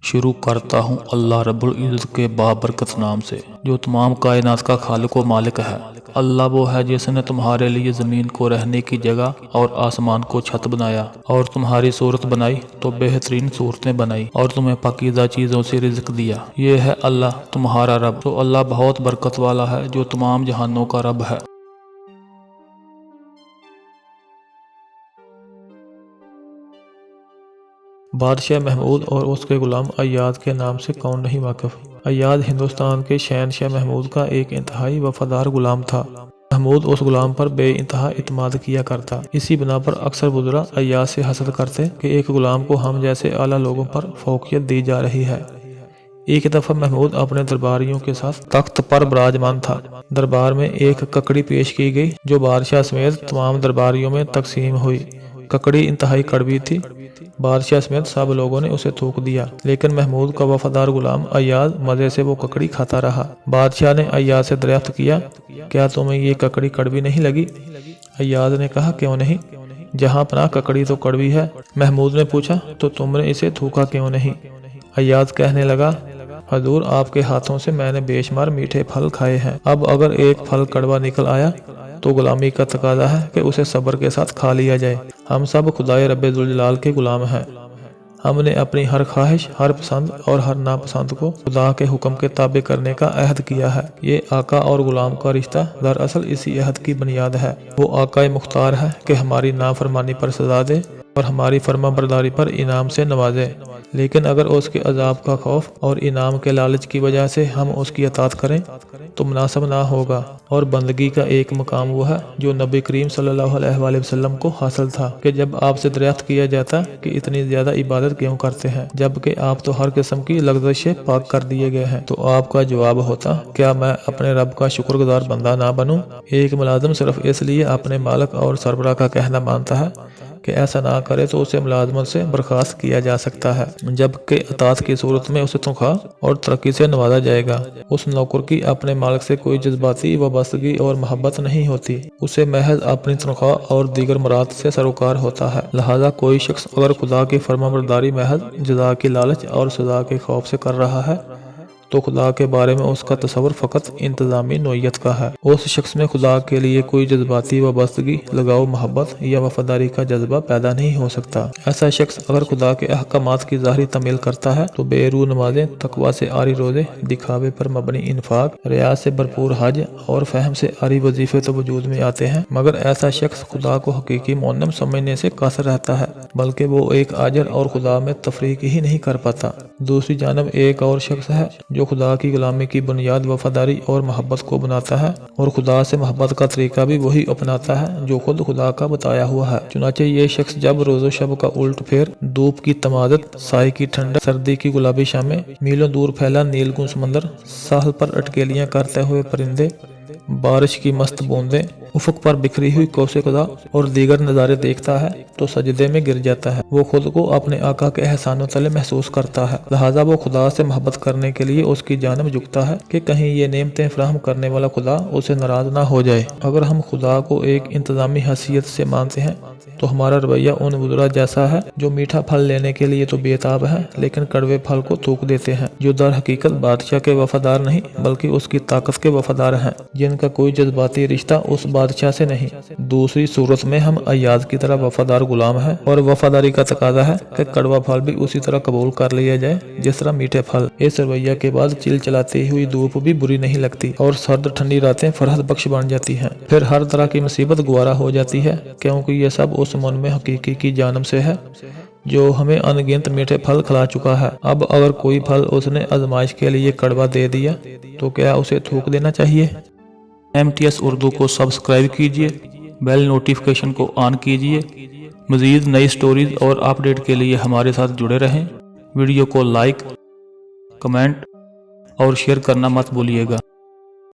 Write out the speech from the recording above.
शुरू करता हूँ अल्लाह रब्बुल इज़्ज़त के बाबरकत नाम से, जो तमाम कायनात का खालिक व मालिक है। अल्लाह वो है जिसने तुम्हारे लिए ज़मीन को रहने की जगह और आसमान को छत बनाया, और तुम्हारी सूरत बनाई तो बेहतरीन सूरतें बनाई, और तुम्हें पाकीज़ा चीज़ों से रिज़्क दिया। ये है अल्लाह तुम्हारा रब। तो अल्लाह बहुत बरकत वाला है, जो तमाम जहानों का रब है। बादशाह महमूद और उसके गुलाम अय्याद के नाम से कौन नहीं वाकिफ। अय्याद हिंदुस्तान के शहनशाह महमूद का एक इंतहाई वफादार गुलाम था। महमूद उस गुलाम पर बेइंतहा इत्मीनान किया करता। इसी बिना पर अक्सर बुजुर्ग अय्याद से हसद करते कि एक गुलाम को हम जैसे आला लोगों पर फौकियत दी जा रही है। एक दफा महमूद अपने दरबारियों के साथ तख्त पर विराजमान था। दरबार में एक ककड़ी पेश की गई, जो बादशाह समेत तमाम दरबारियों में तकसीम हुई। ककड़ी इंतहाई कड़वी थी। बादशाह समेत सब लोगों ने उसे थूक दिया, लेकिन महमूद का वफादार गुलाम अय्याद मजे से वो ककड़ी खाता रहा। बादशाह ने अय्याद से दरियाफ्त किया, क्या तुम्हें ये ककड़ी कड़वी नहीं लगी? अय्याद ने कहा, क्यों नहीं, जहाँ पनाह ककड़ी तो कड़वी है। महमूद ने पूछा, तो तुमने इसे थूका क्यों नहीं? अय्याद कहने लगा, हजूर, आपके हाथों से मैंने बेशुमार मीठे फल खाए हैं। अब अगर एक फल कड़वा निकल आया तो गुलामी का तकाजा है कि उसे सब्र के साथ खा लिया जाए। हम सब खुदाए रब्बे जुल जलाल के गुलाम हैं। हमने अपनी हर ख्वाहिश, हर पसंद और हर नापसंद को खुदा के हुक्म के ताबे करने का अहद किया है। ये आका और गुलाम का रिश्ता दरअसल इसी अहद की बुनियाद है। वो आका मुख्तार है कि हमारी नाफरमानी पर सजा दे और हमारी फर्माबरदारी पर इनाम से नवाजे, लेकिन अगर उसके अजाब का खौफ और इनाम के लालच की वजह से हम उसकी अतात करें तो मुनासिब ना होगा। और बंदगी का एक मकाम वो है जो नबी करीम सल्लल्लाहु अलैहि वसल्लम को हासिल था कि जब आपसे दरियाफ्त किया जाता कि इतनी ज्यादा इबादत क्यों करते हैं, जबकि आप तो हर किस्म की लग़ज़श से पाक कर दिए गए हैं, तो आपका जवाब होता, क्या मैं अपने रब का शुक्रगुजार बंदा ना बनूं? एक मुलाजिम सिर्फ इसलिए अपने मालिक और सरबराह का कहना मानता है कि ऐसा ना करे तो उसे मुलाजमत से बर्खास्त किया जा सकता है, जबकि अतात की सूरत में उसे तनख्वाह और तरक्की से नवाजा जाएगा। उस नौकर की अपने मालिक से कोई जज्बाती वाबस्तगी और मोहब्बत नहीं होती, उसे महज अपनी तनख्वाह और दीगर मुराद से सरोकार होता है। लिहाजा कोई शख्स अगर खुदा की फरमाबरदारी महज जज़ा की लालच और सजा के खौफ से कर रहा है तो खुदा के बारे में उसका तस्वर फ़कत इंतज़ामी नोयत का है। उस शख्स में खुदा के लिए कोई जज्बाती वाबस्तगी, लगाव, मोहब्बत या वफादारी का जज्बा पैदा नहीं हो सकता। ऐसा शख्स अगर खुदा के अहकामात की ज़ाहिरी तमील करता है तो बेरू नमाजें, तकवा से आरी रोज़े, दिखावे पर मबनी इन्फाक, रियाज से भरपूर हज और फहम से आरी वजीफे तो वजूद में आते हैं, मगर ऐसा शख्स खुदा को हकीकी मुअन्नम समझने से कासर रहता है, बल्कि वो एक आजर और खुदा में तफरीक ही नहीं कर पाता। दूसरी जानब एक और शख्स है जो खुदा की गुलामी की बुनियाद वफादारी और मोहब्बत को बनाता है, और खुदा से मोहब्बत का तरीका भी वही अपनाता है जो खुद खुदा का बताया हुआ है। चुनाचे ये शख्स जब रोज़ो शब का उल्ट फेर, धूप की तमादत, साय की ठंडक, सर्दी की गुलाबी शामें, मीलों दूर फैला नीलगुं समंदर, साहल पर अटकेलियां करते हुए परिंदे, बारिश की मस्त बूंदें, उफक पर बिखरी हुई कौसे खुदा और दीगर नज़ारे देखता है तो सजदे में गिर जाता है। वो खुद को अपने आका के एहसानों तले महसूस करता है, लिहाजा वो खुदा से मोहब्बत करने के लिए उसकी जानब झुकता है कि कहीं ये नेमतें फराहम करने वाला खुदा उसे नाराज ना हो जाए। अगर हम खुदा को एक इंतजामी हैसियत से मानते हैं तो हमारा रवैया उन बुजुर्ग जैसा है जो मीठा फल लेने के लिए तो बेताब है, लेकिन कड़वे फल को थूक देते हैं, जो दर हकीकत बादशाह के वफादार नहीं बल्कि उसकी ताकत के वफादार हैं, जिनका कोई जज्बाती रिश्ता उस बादशाह से नहीं। दूसरी सूरत में हम अय्याद की तरह वफादार गुलाम हैं, और वफादारी का तकाजा है कि कड़वा फल भी उसी तरह कबूल कर लिया जाए जिस तरह मीठे फल। इस रवैया के बाद चिल चलाती हुई धूप भी बुरी नहीं लगती और सर्द ठंडी रातें फरहत बख्श बन जाती हैं। फिर हर तरह की मुसीबत गुवारा हो जाती है, क्योंकि ये सब उस मन में हकीकी की जानब से है जो हमें अनगिनत मीठे फल खिला चुका है। अब अगर कोई फल उसने आजमाइश के लिए कड़वा दे दिया तो क्या उसे थूक देना चाहिए? MTS उर्दू को सब्सक्राइब कीजिए, बेल नोटिफिकेशन को ऑन कीजिए। मज़ीद नई स्टोरीज और अपडेट के लिए हमारे साथ जुड़े रहें। वीडियो को लाइक, कमेंट और शेयर करना मत भूलिएगा।